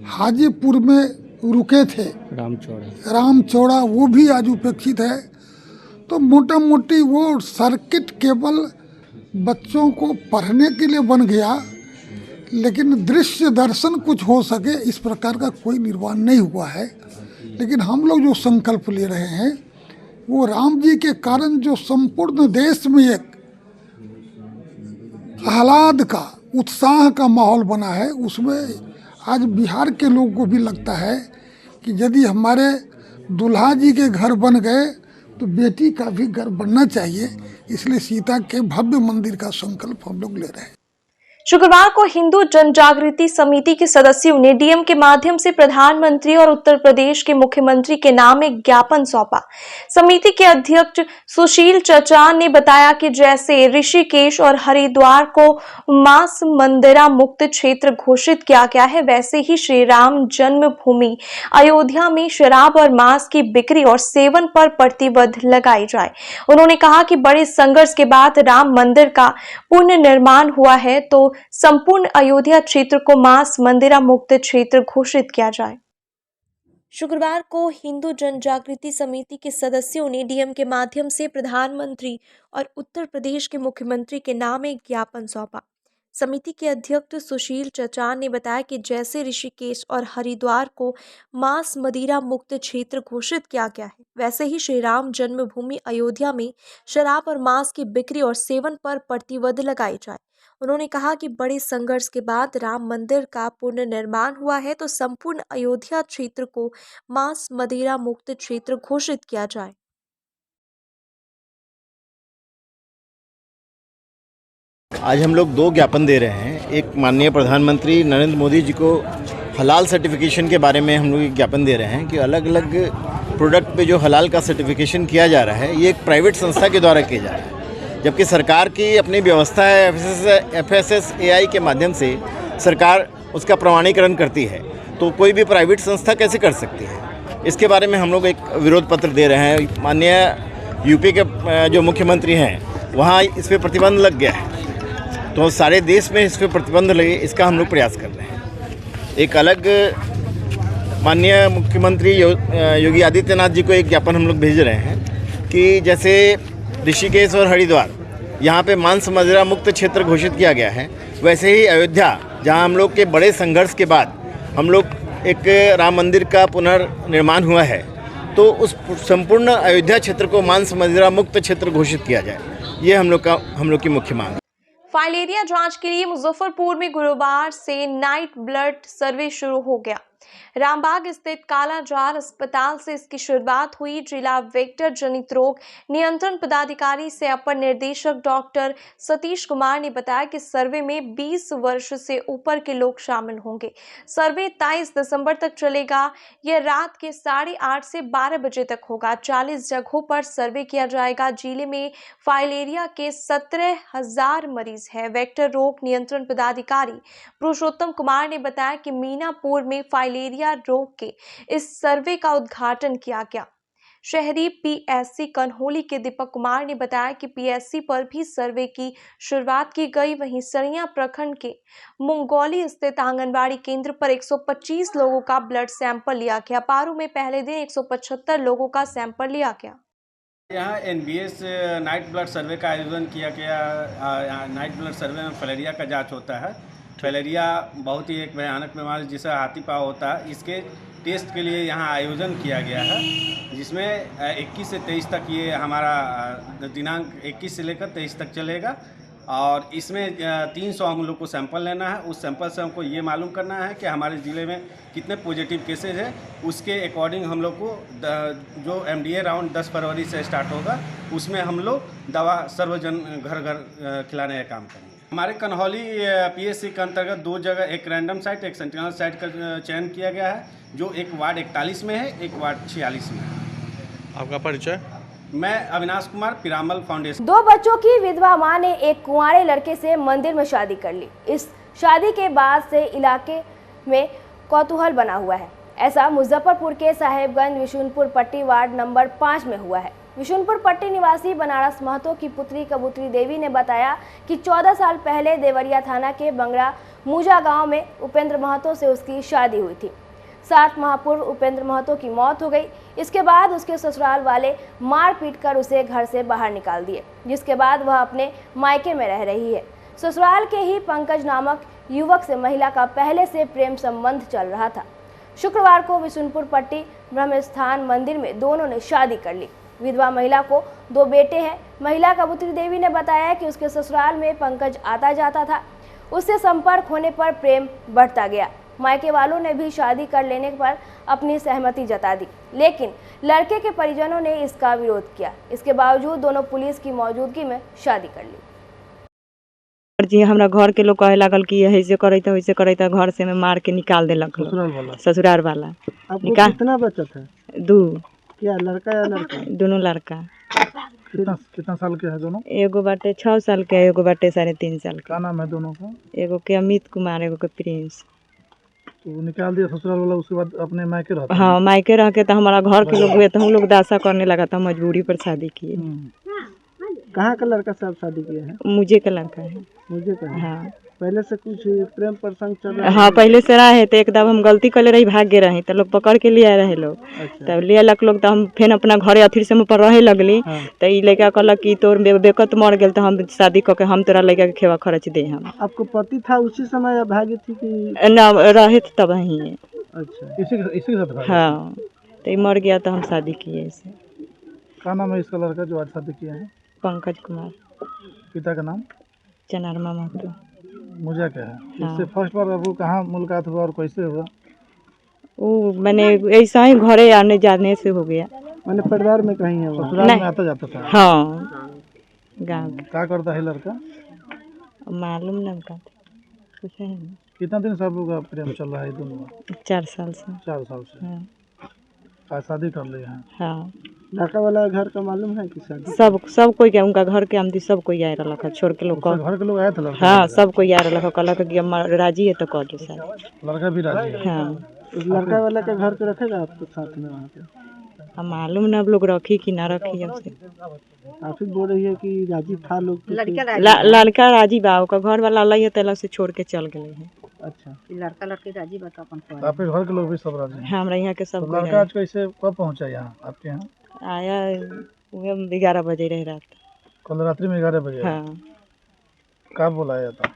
हाजीपुर में रुके थे रामचौड़ा, वो भी आज उपेक्षित है। तो मोटा मोटी वो सर्किट केवल बच्चों को पढ़ने के लिए बन गया, लेकिन दृश्य दर्शन कुछ हो सके इस प्रकार का कोई निर्माण नहीं हुआ है। लेकिन हम लोग जो संकल्प ले रहे हैं, वो राम जी के कारण जो संपूर्ण देश में एक आह्लाद का, उत्साह का माहौल बना है, उसमें आज बिहार के लोगों को भी लगता है कि यदि हमारे दुल्हा जी के घर बन गए तो बेटी का भी घर बनना चाहिए। इसलिए सीता के भव्य मंदिर का संकल्प हम लोग ले रहे हैं। शुक्रवार को हिंदू जन जागृति समिति के सदस्यों ने डीएम के माध्यम से प्रधानमंत्री और उत्तर प्रदेश के मुख्यमंत्री के नाम एक ज्ञापन सौंपा। समिति के अध्यक्ष सुशील चचान ने बताया कि जैसे ऋषिकेश और हरिद्वार को मांस मंदिरा मुक्त क्षेत्र घोषित किया गया है, वैसे ही श्री राम जन्मभूमि अयोध्या में शराब और मांस की बिक्री और सेवन पर प्रतिबंध लगाई जाए। उन्होंने कहा कि बड़े संघर्ष के बाद राम मंदिर का पुनर्निर्माण हुआ है, तो संपूर्ण अयोध्या क्षेत्र को मांस मंदिरा मुक्त क्षेत्र घोषित किया जाए। शुक्रवार को हिंदू जन जागृति समिति के सदस्यों ने डीएम के माध्यम से प्रधानमंत्री और उत्तर प्रदेश के मुख्यमंत्री के नाम एक ज्ञापन सौंपा। समिति के अध्यक्ष सुशील चचान ने बताया कि जैसे ऋषिकेश और हरिद्वार को मांस मदिरा मुक्त क्षेत्र घोषित किया गया है, वैसे ही श्री राम जन्मभूमि अयोध्या में शराब और मांस की बिक्री और सेवन पर प्रतिबंध लगाई जाए। उन्होंने कहा कि बड़े संघर्ष के बाद राम मंदिर का पुनर्निर्माण हुआ है, तो संपूर्ण अयोध्या क्षेत्र को मांस मदिरा मुक्त क्षेत्र घोषित किया जाए। आज हम लोग 2 ज्ञापन दे रहे हैं। एक माननीय प्रधानमंत्री नरेंद्र मोदी जी को हलाल सर्टिफिकेशन के बारे में हम लोग एक ज्ञापन दे रहे हैं कि अलग अलग प्रोडक्ट पे जो हलाल का सर्टिफिकेशन किया जा रहा है, ये एक प्राइवेट संस्था के द्वारा किया जा रहा है, जबकि सरकार की अपनी व्यवस्था है FSSAI के माध्यम से सरकार उसका प्रमाणीकरण करती है। तो कोई भी प्राइवेट संस्था कैसे कर सकती है? इसके बारे में हम लोग एक विरोध पत्र दे रहे हैं। माननीय यूपी के जो मुख्यमंत्री हैं, वहाँ इस पर प्रतिबंध लग गया है, तो सारे देश में इस पर प्रतिबंध लगे, इसका हम लोग प्रयास कर रहे हैं। एक अलग माननीय मुख्यमंत्री योगी आदित्यनाथ जी को एक ज्ञापन हम लोग भेज रहे हैं कि जैसे ऋषिकेश और हरिद्वार यहाँ पे मांस मदिरा मुक्त क्षेत्र घोषित किया गया है, वैसे ही अयोध्या, जहाँ हम लोग के बड़े संघर्ष के बाद हम लोग एक राम मंदिर का पुनर्निर्माण हुआ है, तो उस संपूर्ण अयोध्या क्षेत्र को मांस मदिरा मुक्त क्षेत्र घोषित किया जाए। ये हम लोग की मुख्य मांग है। फाइलेरिया जांच के लिए मुजफ्फरपुर में गुरुवार से नाइट ब्लड सर्वे शुरू हो गया। रामबाग स्थित कालाजार अस्पताल से इसकी शुरुआत हुई। जिला वेक्टर जनित रोग नियंत्रण पदाधिकारी से अपर निर्देशक डॉक्टर सतीश कुमार ने बताया कि सर्वे में 20 वर्ष से ऊपर के लोग शामिल होंगे। सर्वे 23 दिसंबर तक चलेगा। यह रात के 8:30 से 12 बजे तक होगा। 40 जगहों पर सर्वे किया जाएगा। जिले में फाइलेरिया के 17,000 मरीज हैं। वेक्टर रोग नियंत्रण पदाधिकारी पुरुषोत्तम कुमार ने बताया कि मीनापुर में फाइलेरिया रोग के इस सर्वे का उद्घाटन किया गया। शहरी पीएससी कन्होली के दीपक कुमार ने बताया कि पीएससी पर भी सर्वे की शुरुआत की गई। वहीं सरिया प्रखंड के मुंगौली स्थित आंगनबाड़ी केंद्र पर 125 लोगों का ब्लड सैंपल लिया गया। पारू में पहले दिन 175 लोगों का सैंपल लिया गया। यहाँ एनबीएस नाइट ब्लड सर्वे का आयोजन किया गया। नाइट ब्लड सर्वे में फलेरिया का जांच होता है। फलेरिया बहुत ही एक भयानक बीमारी जिसे हाथी पाँव होता है। इसके टेस्ट के लिए यहाँ आयोजन किया गया है, जिसमें 21 से 23 तक ये हमारा दिनांक 21 से लेकर 23 तक चलेगा। और इसमें 300 हम लोग को सैंपल लेना है। उस सैंपल से हमको ये मालूम करना है कि हमारे ज़िले में कितने पॉजिटिव केसेज है। उसके अकॉर्डिंग हम लोग को जो एमडीए राउंड 10 फरवरी से स्टार्ट होगा, उसमें हम लोग दवा सर्वजन घर घर खिलाने का काम करेंगे। हमारे कन्हौली पीएससी के अंतर्गत 2 जगह, एक रैंडम साइट, एक सेंटिनल साइट का चयन किया गया है, जो एक वार्ड 41 में है, एक वार्ड 46 में है। आपका परिचय? मैं अविनाश कुमार, पिरामल फाउंडेशन। 2 बच्चों की विधवा मां ने एक कुंवारे लड़के से मंदिर में शादी कर ली। इस शादी के बाद से इलाके में कौतूहल बना हुआ है। ऐसा मुजफ्फरपुर के साहेबगंज विशुनपुर पट्टी वार्ड नंबर 5 में हुआ है। विशुनपुर पट्टी निवासी बनारस महतो की पुत्री कबूतरी देवी ने बताया कि 14 साल पहले देवरिया थाना के बंगड़ा मूजा गांव में उपेंद्र महतो से उसकी शादी हुई थी। 7 माह पूर्व उपेंद्र महतो की मौत हो गई। इसके बाद उसके ससुराल वाले मार पीट कर उसे घर से बाहर निकाल दिए, जिसके बाद वह अपने मायके में रह रही है। ससुराल के ही पंकज नामक युवक से महिला का पहले से प्रेम संबंध चल रहा था। शुक्रवार को विशुनपुर पट्टी ब्रह्मस्थान मंदिर में दोनों ने शादी कर ली। विधवा महिला को 2 बेटे हैं। महिला कबूतरी देवी ने बताया कि उसके ससुराल में पंकज आता जाता था। उससे संपर्क होने पर प्रेम बढ़ता गया। मायके वालों ने भी शादी कर लेने पर अपनी सहमति जता दी, लेकिन लड़के के परिजनों ने इसका विरोध किया। इसके बावजूद दोनों पुलिस की मौजूदगी में शादी कर ली। जी हमरा घर के लोग कहे लागल कि ऐसे करैता वैसे करैता, घर से में मार के निकाल देलक ससुराल वाला। कितना बच्चा था? 2। क्या लड़का या लड़का? दोनों लड़का। कितना साल के है दोनों? एगो बाटे 6 साल के, एगो बाटे 3.5 साल के। क्या नाम है दोनों का? एगो के अमित कुमार, एगो के प्रिंस। तो निकाल दिया ससुराल वाला, उसके बाद अपने मायके रहता? हाँ, मायके रह के तो हमारा घर के लोग हुए तो हम लोग दासा करने लगा था, मजबूरी पर शादी किए। कहाँ का लड़का साहब शादी किया है? मुझे का लड़का है। मुझे का? हाँ। पहले से कुछ प्रेम प्रसंग चल रहा है? हाँ, पहले से रहे तो एकदम हम गलती कर ले रही, भाग गए रही तो लोग पकड़ के ले आए रहे लोग। तब ले अलग लोग तो हम फिर अपना घरे अथी से पर रहे लगली। तो ये लड़का कहलक कि तोर बेकत मर गए तो हम शादी करके हम तोरा लड़का के खेवा खर्च दे। हम आपको पति था उसी समय या भागी थी कि ना रहे तब ही? अच्छा, इसी के साथ? हाँ, तो ये मर गया तो हम शादी किए इसे। क्या नाम है इसका लड़का जो आज शादी किया है? पंकज कुमार। पिता का नाम? चनारमा महतो। मुझे क्या है? हाँ। इससे फर्स्ट बार आपको कहाँ मुलाकात हुआ और कैसे हुआ? वो मैंने ऐसा ही घरे आने जाने से हो गया। मैंने परिवार में कहीं है? ससुराल में आता जाता था? हाँ, गाँव। क्या करता है लड़का? मालूम नहीं का कुछ है। कितना दिन से आप लोग का प्रेम चल रहा है दोनों? 4 साल से। 4 साल से? हाँ। आज शादी कर लिया है? हाँ। लड़का वाला घर का मालूम है कि शादी? सब कोई के उनका घर के आमदी सब कोई आए रहा, छोड़ के लोग घर के लोग आए थे लड़का? हाँ, सब कोई आए रहा, कहलक कि हम राजी है तो कर दो सर। लड़का भी राजी है? हाँ। उस लड़का वाला के घर पे रखेगा आपको साथ में वहाँ पे? हम मालूम ना अब लोग रखी कि ना रखी। अब से आप ही बोल रही है कि राजी था लोग? लड़का राजी बा, ओकर घर वाला अलग है तो से छोड़ के चल गए हैं। अच्छा, लड़का लड़की राजी बता अपन? आपके घर के लोग भी सब राजी हैं? हाँ, हमारे यहाँ के सब। लड़का आज कैसे कब पहुँचा यहाँ आपके यहाँ? आया 11 बजे रह रात। कल रात्रि में 11 बजे? हाँ। कब बुलाया था?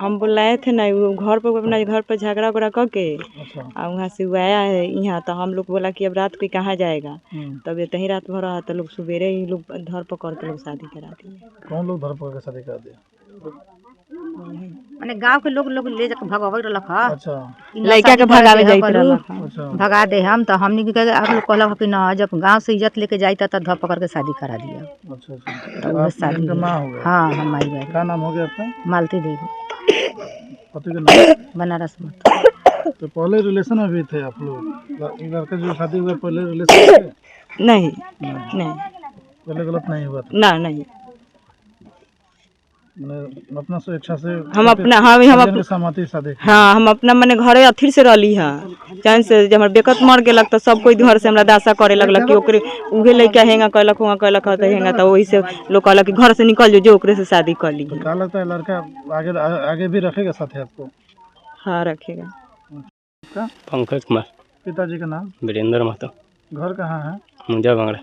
हम बुलाए थे ना, वो घर पर अपना घर पर झगड़ा उगड़ा करके। अच्छा। और वहाँ से वो आया है यहाँ, तो हम लोग बोला कि अब रात को कहाँ जाएगा। तब ये तही रात भर रहा तो लोग सवेरे ही लोग धर पकड़ के लोग शादी करा दिए। कौन लोग धर पकड़ के शादी करा दिया? माने गांव के लोग ले जाके भगावे रहलक ह। अच्छा लड़का के भगावे जाइत रहलक भगा दे हम तो हमनी के आप लोग कहलक कि ना जब गांव से इज्जत लेके जाइता तो धप पकड़ के शादी करा दिया। अच्छा तो वो शादी इनका माँ हो गया। हाँ हमारी बात। क्या नाम हो गया आपका? मालती देवी। पति का नाम? बनारस में। तो पहले रिलेशन में भी थे आप लोग? लड़का जो शादी हुआ पहले रिलेशन में थे? नहीं पहले गलत नहीं हुआ था? ना नहीं अपना स्वेच्छा से हम अपना हाँ हम अपना सहमति शादी। हाँ हम अपना मने घरे अथीर से रहली है चाहे से जब हमारे बेकत मर गेलक तो सब कोई घर से हमरा दासा करे लगलक कि ओकरे उहे लइका हेंगा कहलक हुआ कहलक त हेंगा तो वही से लोग कहलक कि घर से निकल जो ओकरे से शादी कर ली। क्या लगता है लड़का आगे भी रखेगा साथ आपको? हाँ रखेगा। पंकज कुमार। पिताजी का नाम? वीरेंद्र महतो। घर कहाँ है? मुंजा बांगड़ा।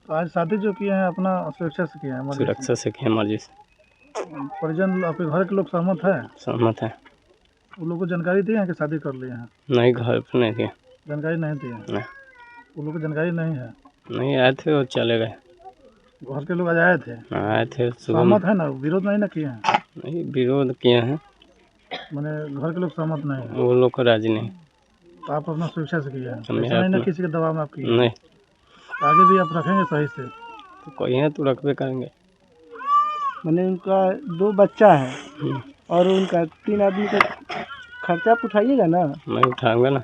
तो आज शादी जो किए हैं अपना सुरक्षा से किया है? सुरक्षा से किया मर्जी से। परिजन आपके घर के लोग सहमत है? सहमत है। वो लोग को जानकारी दी है कि शादी कर लिए हैं? नहीं घर पर नहीं दिया। जानकारी नहीं दी है? नहीं। वो लोग को जानकारी नहीं है? नहीं आए थे और चले गए। घर के लोग आज आए थे? आए थे सुबह। सहमत है ना? विरोध नहीं ना किए हैं? नहीं विरोध किए हैं। मैंने घर के लोग सहमत नहीं है? वो लोग को राजी नहीं। तो आप अपना सुरक्षा से किया है? ऐसा नहीं ना किसी के दबाव में आप किए? नहीं। आगे भी आप रखेंगे सही से? तो कोई है तो रखबे करेंगे। मैंने उनका 2 बच्चा है और उनका 3 आदमी का खर्चा आप उठाइएगा ना? मैं उठाऊंगा ना।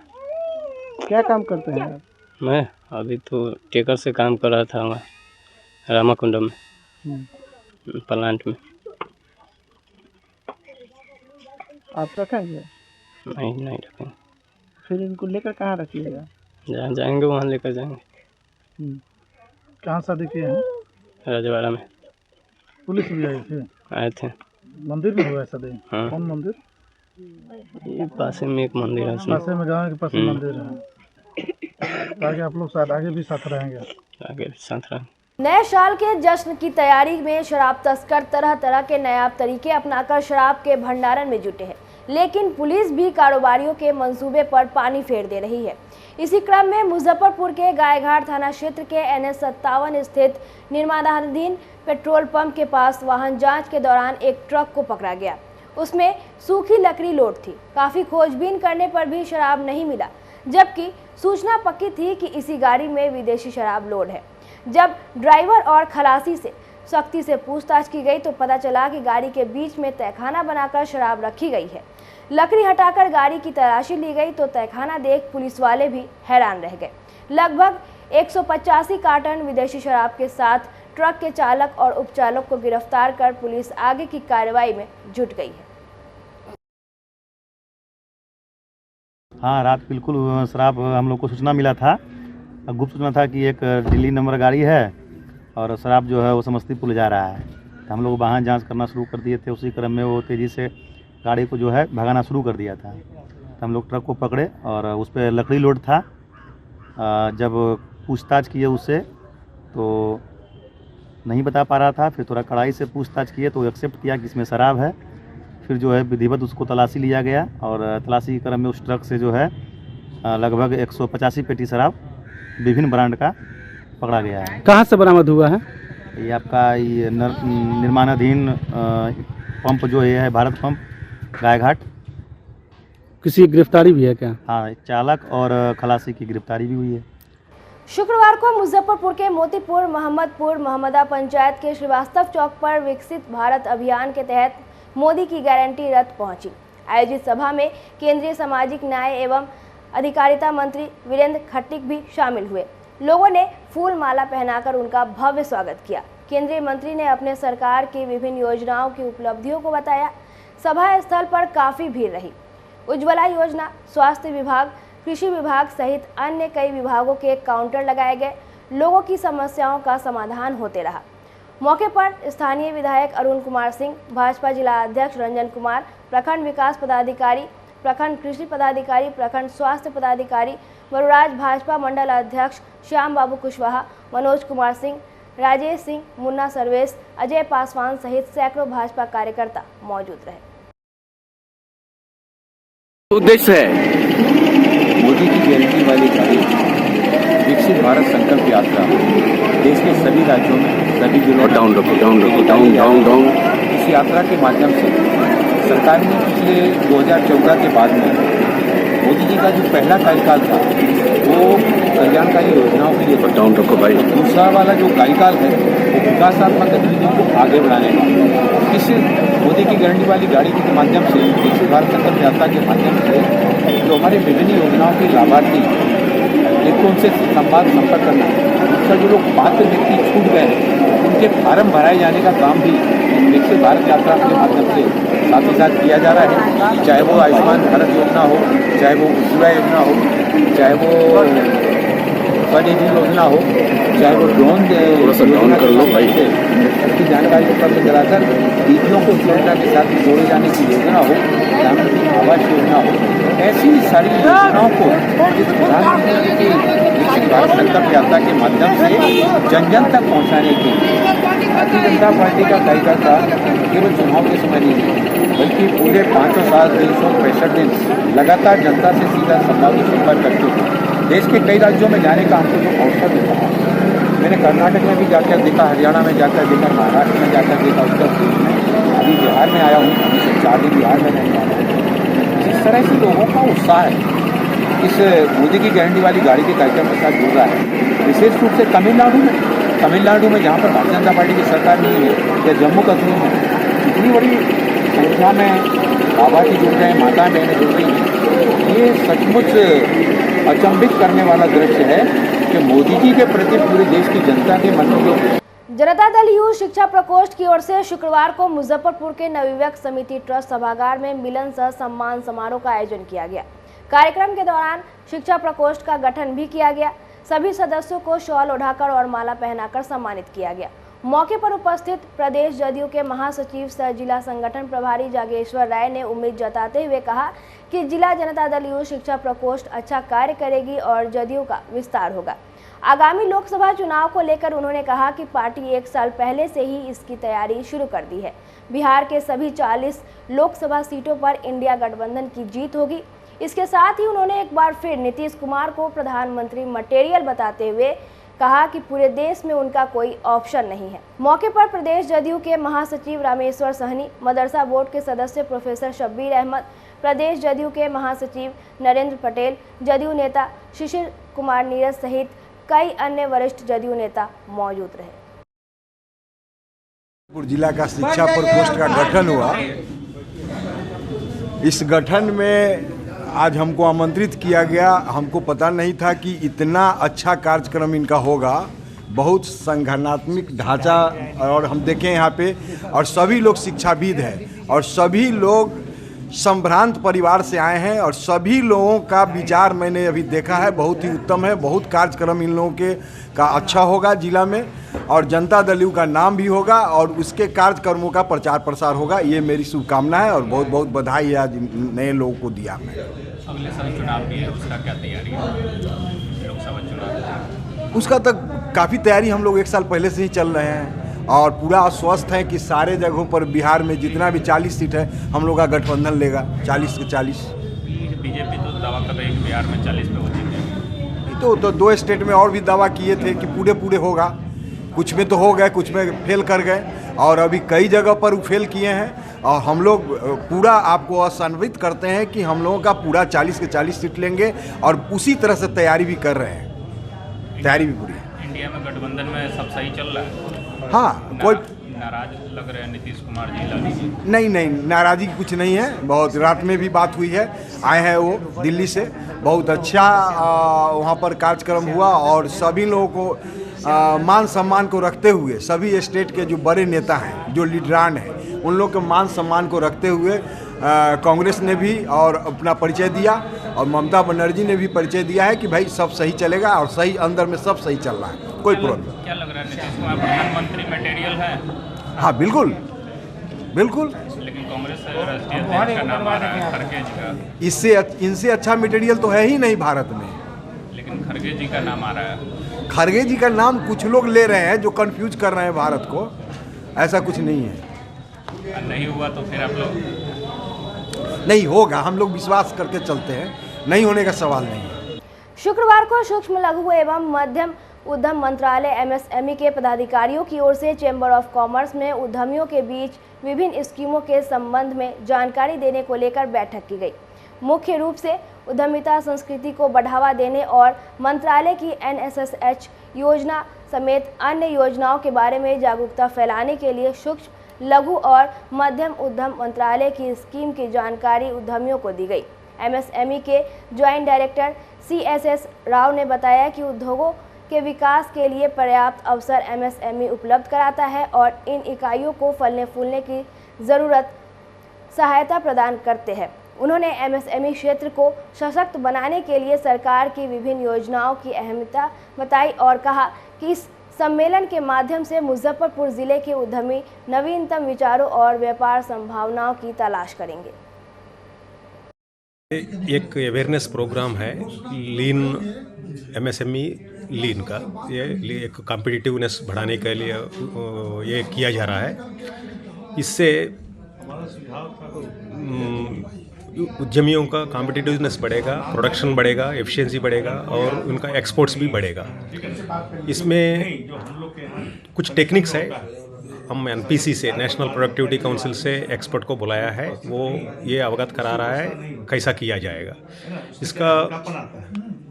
क्या काम करते हैं आप? मैं अभी तो टेकर से काम कर रहा था वहाँ रामाकुंडम में प्लांट में। आप रखेंगे? नहीं रखेंगे। फिर इनको लेकर कहाँ रखिएगा? जहाँ जाएंगे वहाँ लेकर जाएंगे। कहाँ शादी किए हैं? राजवाड़ा में। पुलिस भी आई थी? आए थे। मंदिर में हुआ शादी? हाँ। कौन मंदिर? ये पास में एक मंदिर है। पास में गाँव के पास मंदिर है। आगे आप लोग साथ आगे भी साथ रहेंगे? आगे भी साथ रहेंगे। नए साल के जश्न की तैयारी में शराब तस्कर तरह तरह के नायाब तरीके अपनाकर शराब के भंडारण में जुटे हैं, लेकिन पुलिस भी कारोबारियों के मंसूबे पर पानी फेर दे रही है। इसी क्रम में मुजफ्फरपुर के गायघाट थाना क्षेत्र के NH57 स्थित निर्माणाधीन पेट्रोल पंप के पास वाहन जांच के दौरान एक ट्रक को पकड़ा गया। उसमें सूखी लकड़ी लोड थी। काफी खोजबीन करने पर भी शराब नहीं मिला, जबकि सूचना पक्की थी कि इसी गाड़ी में विदेशी शराब लोड है। जब ड्राइवर और खलासी से सख्ती से पूछताछ की गई तो पता चला कि गाड़ी के बीच में तहखाना बनाकर शराब रखी गई है। लकड़ी हटाकर गाड़ी की तलाशी ली गई तो तहखाना देख पुलिस वाले भी हैरान रह गए। लगभग 185 कार्टन विदेशी शराब के साथ ट्रक के चालक और उपचालक को गिरफ्तार कर पुलिस आगे की कार्रवाई में जुट गई है। हाँ, रात बिल्कुल शराब हम लोग को सूचना मिला था, गुप्त सूचना था कि एक दिल्ली नंबर गाड़ी है और शराब जो है वो समस्तीपुर जा रहा है। तो हम लोग वाहन जांच करना शुरू कर दिए थे। उसी क्रम में वो तेज़ी से गाड़ी को जो है भगाना शुरू कर दिया था। तो हम लोग ट्रक को पकड़े और उस पर लकड़ी लोड था। जब पूछताछ किए उससे तो नहीं बता पा रहा था, फिर थोड़ा कड़ाई से पूछताछ किए तो एक्सेप्ट किया कि इसमें शराब है। फिर जो है विधिवत उसको तलाशी लिया गया और तलाशी के क्रम में उस ट्रक से जो है लगभग 185 पेटी शराब विभिन्न ब्रांड का पकड़ा गया है। कहाँ से बरामद हुआ है? ये आपका ये निर्माणाधीन पंप जो ये है भारत पंप गायघाट। किसी की गिरफ्तारी भी है क्या? हाँ, चालक और खलासी की गिरफ्तारी भी हुई है। शुक्रवार को मुजफ्फरपुर के मोतीपुर मोहम्मदपुर मोहम्मदा पंचायत के श्रीवास्तव चौक पर विकसित भारत अभियान के तहत मोदी की गारंटी रथ पहुंची। आयोजित सभा में केंद्रीय सामाजिक न्याय एवं अधिकारिता मंत्री वीरेंद्र खट्टिक भी शामिल हुए। लोगों ने फूल माला पहनाकर उनका भव्य स्वागत किया। केंद्रीय मंत्री ने अपने सरकार की विभिन्न योजनाओं की उपलब्धियों को बताया। सभा स्थल पर काफी भीड़ रही। उज्ज्वला योजना, स्वास्थ्य विभाग, कृषि विभाग सहित अन्य कई विभागों के काउंटर लगाए गए। लोगों की समस्याओं का समाधान होते रहा। मौके पर स्थानीय विधायक अरुण कुमार सिंह, भाजपा जिला अध्यक्ष रंजन कुमार, प्रखंड विकास पदाधिकारी, प्रखंड कृषि पदाधिकारी, प्रखंड स्वास्थ्य पदाधिकारी वरुराज, भाजपा मंडल अध्यक्ष श्याम बाबू कुशवाहा, मनोज कुमार सिंह, राजेश सिंह, मुन्ना सर्वेश, अजय पासवान सहित सैकड़ों भाजपा कार्यकर्ता मौजूद रहे। उद्देश्य है मोदी की गारंटी वाली गाड़ी विकसित भारत संकल्प यात्रा देश के सभी राज्यों में सभी जिलों इस यात्रा के माध्यम से सरकार ने पिछले 2014 के बाद में मोदी जी का जो पहला कार्यकाल था वो कल्याणकारी योजनाओं के लिए बताऊँ रखो भाई, दूसरा वाला जो कार्यकाल है वो विकासात्मक गतिविधियों को आगे बढ़ाने का। इस मोदी की गारंटी वाली गाड़ी के माध्यम से विकसित भारत संकल्प यात्रा के माध्यम से जो हमारे विभिन्न योजनाओं के लाभार्थी एक तो उनसे संपर्क करना, दूसरा जो लोग पात्र व्यक्ति छूट गए हैं उनके फार्म भराए जाने का काम भी विकसित भारत यात्रा के माध्यम से साथ ही साथ किया जा रहा है। चाहे वो आयुष्मान भारत योजना हो, चाहे वो उज्ज्वला योजना हो, चाहे वो स्वनिधि योजना हो, चाहे वो ड्रोन योजना कर लो भाई से उसकी जानकारी उपलब्ध कराकर दीदियों को योजना के साथ जोड़े जाने की योजना हो, प्रधानमंत्री आवास योजना हो, ऐसी सारी योजनाओं को प्रधानमंत्री की विकसित भारत संकल्प यात्रा के माध्यम से जन जन तक पहुँचाने की भारतीय जनता पार्टी का कार्यकर्ता केवल चुनाव के समय नहीं है बल्कि पूरे 500 साल 365 दिन लगातार जनता से सीधा संवाद संपर्क करते हुए देश के कई राज्यों में जाने का हमको जो अवसर मिला है। मैंने कर्नाटक में भी जाकर देखा, हरियाणा में जाकर देखा, महाराष्ट्र में जाकर देखा, उत्तर प्रदेश में, अभी बिहार में आया हूँ, अभी से 4 दिन बिहार में रहने वाला हूँ। जिस तरह से लोगों का उत्साह है इस मोदी की गारंटी वाली गाड़ी के कार्यक्रम के साथ जुड़ रहा है, विशेष रूप से तमिलनाडु में जहाँ पर भारतीय जनता पार्टी की सरकार नहीं है, या जम्मू कश्मीर में इतनी बड़ी संख्या में लाभार्थी जुड़ रहे हैं, माताएं बहनें जुड़ रही हैं, ये सचमुच अचंभित करने वाला दृश्य है कि मोदी जी के प्रति पूरे देश की जनता के मन में जो जनता दल यू शिक्षा प्रकोष्ठ की ओर से शुक्रवार को मुजफ्फरपुर के नवयुवक समिति ट्रस्ट सभागार में मिलन सह सम्मान समारोह का आयोजन किया गया। कार्यक्रम के दौरान शिक्षा प्रकोष्ठ का गठन भी किया गया। सभी सदस्यों को शॉल ओढ़ाकर और माला पहनाकर सम्मानित किया गया। मौके पर उपस्थित प्रदेश जदयू के महासचिव सह जिला संगठन प्रभारी जागेश्वर राय ने उम्मीद जताते हुए कहा कि जिला जनता दल यू शिक्षा प्रकोष्ठ अच्छा कार्य करेगी और जदयू का विस्तार होगा। आगामी लोकसभा चुनाव को लेकर उन्होंने कहा कि पार्टी 1 साल पहले से ही इसकी तैयारी शुरू कर दी है। बिहार के सभी 40 लोकसभा सीटों पर इंडिया गठबंधन की जीत होगी। इसके साथ ही उन्होंने एक बार फिर नीतीश कुमार को प्रधानमंत्री मटेरियल बताते हुए कहा कि पूरे देश में उनका कोई ऑप्शन नहीं है। मौके पर प्रदेश जदयू के महासचिव रामेश्वर सहनी, मदरसा बोर्ड के सदस्य प्रोफेसर शब्बीर अहमद, प्रदेश जदयू के महासचिव नरेंद्र पटेल, जदयू नेता शिशिर कुमार नीरज सहित कई अन्य वरिष्ठ जदयू नेता मौजूद रहे। जिला का शिक्षा प्रकोष्ठ का गठन हुआ। इस गठन में आज हमको आमंत्रित किया गया। हमको पता नहीं था कि इतना अच्छा कार्यक्रम इनका होगा। बहुत संगठनात्मक ढांचा और हम देखें यहाँ पे, और सभी लोग शिक्षाविद हैं और सभी लोग संभ्रांत परिवार से आए हैं और सभी लोगों का विचार मैंने अभी देखा है, बहुत ही उत्तम है। बहुत कार्यक्रम इन लोगों के का अच्छा होगा जिला में, और जनता दल यू का नाम भी होगा और उसके कार्यक्रमों का प्रचार प्रसार होगा। ये मेरी शुभकामना है और बहुत बहुत बधाई आज नए लोगों को दिया मैं। अगले साल चुनाव भी है, उसका क्या तैयारी है? लोकसभा चुनाव उसका तक काफ़ी तैयारी हम लोग 1 साल पहले से ही चल रहे हैं और पूरा आश्वस्त है कि सारे जगहों पर बिहार में जितना भी 40 सीट है हम लोग का गठबंधन लेगा 40 के 40। बीजेपी तो दावा कर रही है कि बिहार में 40 पे वो जीतेगी। तो 2 स्टेट में और भी दावा किए थे कि पूरे होगा। कुछ में तो हो गए, कुछ में फेल कर गए और अभी कई जगह पर वो फेल किए हैं। और हम लोग पूरा आपको आशान्वित करते हैं कि हम लोगों का पूरा 40 के 40 सीट लेंगे और उसी तरह से तैयारी भी कर रहे हैं। तैयारी भी पूरी है। इंडिया में गठबंधन में सब सही चल रहा है? हाँ, कोई नाराज लग रहे हैं नीतीश कुमार जी, लालू जी? नहीं, नाराज़गी कुछ नहीं है। बहुत रात में भी बात हुई है, आए हैं वो दिल्ली से। बहुत अच्छा वहाँ पर कार्यक्रम हुआ और सभी लोगों को मान सम्मान को रखते हुए, सभी स्टेट के जो बड़े नेता हैं, जो लीडरान हैं, उन लोग के मान सम्मान को रखते हुए कांग्रेस ने भी और अपना परिचय दिया और ममता बनर्जी ने भी परिचय दिया है कि भाई सब सही चलेगा और सही अंदर में सब सही चल रहा है, कोई प्रॉब्लम। क्या लग रहा है नीतीश कुमार प्रधानमंत्री मटेरियल है? हाँ, बिल्कुल। लेकिन कांग्रेस राष्ट्रीय अध्यक्ष का नाम आ रहा है, खड़गे जी का। इनसे अच्छा मटेरियल तो है ही नहीं भारत में। लेकिन खड़गे जी का नाम आ रहा है। खड़गे जी का नाम कुछ लोग ले रहे हैं जो कंफ्यूज कर रहे हैं भारत को। ऐसा कुछ नहीं है। नहीं हुआ तो फिर आप लोग? नहीं होगा, हम लोग विश्वास करके चलते हैं, नहीं होने का सवाल नहीं है। शुक्रवार को सूक्ष्म लघु एवं मध्यम उद्यम मंत्रालय एमएसएमई के पदाधिकारियों की ओर से चैम्बर ऑफ कॉमर्स में उद्यमियों के बीच विभिन्न स्कीमों के संबंध में जानकारी देने को लेकर बैठक की गई। मुख्य रूप से उद्यमिता संस्कृति को बढ़ावा देने और मंत्रालय की NSSH योजना समेत अन्य योजनाओं के बारे में जागरूकता फैलाने के लिए सूक्ष्म, लघु और मध्यम उद्यम मंत्रालय की स्कीम की जानकारी उद्यमियों को दी गई। एमएसएमई के ज्वाइंट डायरेक्टर CSS राव ने बताया कि उद्योगों के विकास के लिए पर्याप्त अवसर एमएसएमई उपलब्ध कराता है और इन इकाइयों को फलने फूलने की ज़रूरत सहायता प्रदान करते हैं। उन्होंने एमएसएमई क्षेत्र को सशक्त बनाने के लिए सरकार की विभिन्न योजनाओं की अहमियत बताई और कहा कि इस सम्मेलन के माध्यम से मुजफ्फरपुर जिले के उद्यमी नवीनतम विचारों और व्यापार संभावनाओं की तलाश करेंगे। एक अवेयरनेस प्रोग्राम है लीन एमएसएमई लीन का, ये एक कॉम्पिटिटिवनेस बढ़ाने के लिए ये किया जा रहा है। इससे उद्यमियों का कॉम्पिटिटिवनेस बढ़ेगा, प्रोडक्शन बढ़ेगा, एफिशिएंसी बढ़ेगा और उनका एक्सपोर्ट्स भी बढ़ेगा। इसमें कुछ टेक्निक्स है, हम एनपीसी से नेशनल प्रोडक्टिविटी काउंसिल से एक्सपर्ट को बुलाया है, वो ये अवगत करा रहा है कैसा किया जाएगा। इसका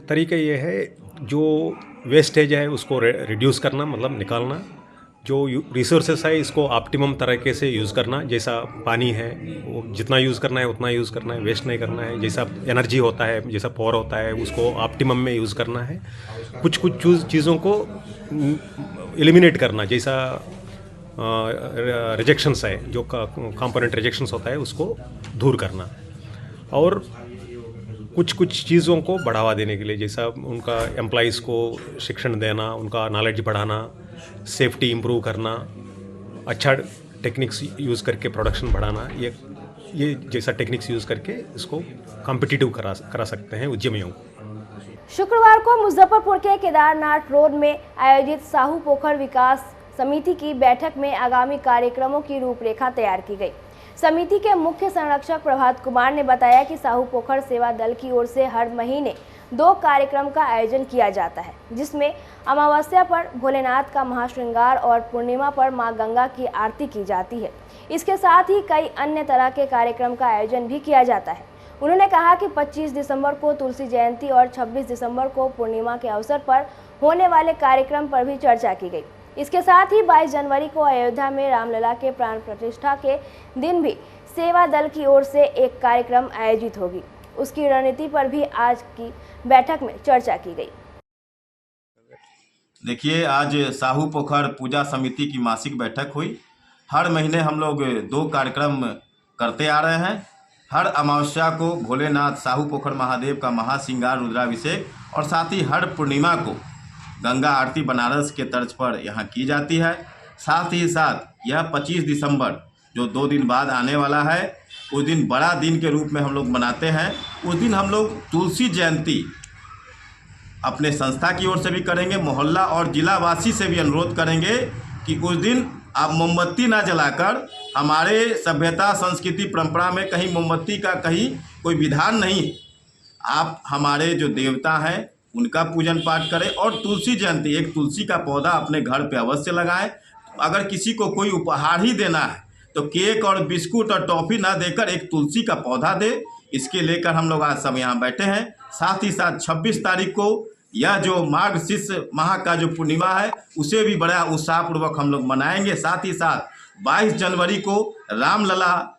तरीका ये है, जो वेस्टेज है उसको रिड्यूस करना, मतलब निकालना, जो रिसोर्सेस है इसको ऑप्टिमम तरीके से यूज़ करना। जैसा पानी है वो जितना यूज़ करना है उतना यूज़ करना है, वेस्ट नहीं करना है। जैसा एनर्जी होता है, जैसा पावर होता है, उसको ऑप्टिमम में यूज़ करना है। कुछ कुछ चीज़ों को एलिमिनेट करना, जैसा रिजेक्शंस है, जो कंपोनेंट रिजेक्शंस होता है उसको दूर करना। और कुछ कुछ चीज़ों को बढ़ावा देने के लिए, जैसा उनका एम्प्लॉइज़ को शिक्षण देना, उनका नॉलेज बढ़ाना, सेफ्टी इम्प्रूव करना, अच्छा टेक्निक्स यूज़ करके प्रोडक्शन बढ़ाना, ये जैसा टेक्निक्स यूज़ करके इसको कॉम्पिटिटिव करा सकते हैं उद्यमियों को। शुक्रवार को मुजफ्फरपुर के केदारनाथ रोड में आयोजित साहू पोखर विकास समिति की बैठक में आगामी कार्यक्रमों की रूपरेखा तैयार की गई। समिति के मुख्य संरक्षक प्रभात कुमार ने बताया कि साहू पोखर सेवा दल की ओर से हर महीने 2 कार्यक्रम का आयोजन किया जाता है, जिसमें अमावस्या पर भोलेनाथ का महाश्रृंगार और पूर्णिमा पर मां गंगा की आरती की जाती है। इसके साथ ही कई अन्य तरह के कार्यक्रम का आयोजन भी किया जाता है। उन्होंने कहा कि 25 दिसंबर को तुलसी जयंती और 26 दिसंबर को पूर्णिमा के अवसर पर होने वाले कार्यक्रम पर भी चर्चा की गई। इसके साथ ही 22 जनवरी को अयोध्या में रामलला के प्राण प्रतिष्ठा के दिन भी सेवा दल की ओर से एक कार्यक्रम आयोजित होगी। उसकी रणनीति पर भी आज की बैठक में चर्चा की गई। देखिए, आज साहू पोखर पूजा समिति की मासिक बैठक हुई। हर महीने हम लोग 2 कार्यक्रम करते आ रहे हैं। हर अमावस्या को भोलेनाथ साहू पोखर महादेव का महाश्रृंगार रुद्राभिषेक और साथ ही हर पूर्णिमा को गंगा आरती बनारस के तर्ज पर यहाँ की जाती है। साथ ही साथ यह 25 दिसंबर जो 2 दिन बाद आने वाला है, उस दिन बड़ा दिन के रूप में हम लोग मनाते हैं। उस दिन हम लोग तुलसी जयंती अपने संस्था की ओर से भी करेंगे, मोहल्ला और जिलावासी से भी अनुरोध करेंगे कि उस दिन आप मोमबत्ती ना जलाकर, हमारे सभ्यता संस्कृति परंपरा में कहीं मोमबत्ती का कहीं कोई विधान नहीं, आप हमारे जो देवता हैं उनका पूजन पाठ करें और तुलसी जयंती एक तुलसी का पौधा अपने घर पे अवश्य लगाएं। अगर किसी को कोई उपहार ही देना है तो केक और बिस्कुट और टॉफ़ी ना देकर एक तुलसी का पौधा दे। इसके लेकर हम लोग आज सब यहाँ बैठे हैं। साथ ही साथ 26 तारीख को यह जो मार्गशीर्ष माह का जो पूर्णिमा है उसे भी बड़ा उत्साहपूर्वक हम लोग मनाएंगे। साथ ही साथ 22 जनवरी को रामलला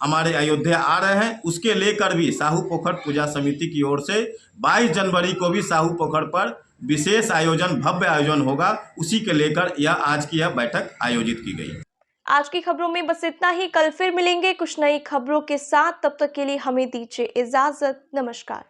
हमारे अयोध्या आ रहे हैं, उसके लेकर भी साहू पोखर पूजा समिति की ओर से 22 जनवरी को भी साहू पोखर पर विशेष आयोजन, भव्य आयोजन होगा। उसी के लेकर आज की यह बैठक आयोजित की गई। आज की खबरों में बस इतना ही। कल फिर मिलेंगे कुछ नई खबरों के साथ। तब तक के लिए हमें दीजिए इजाजत। नमस्कार।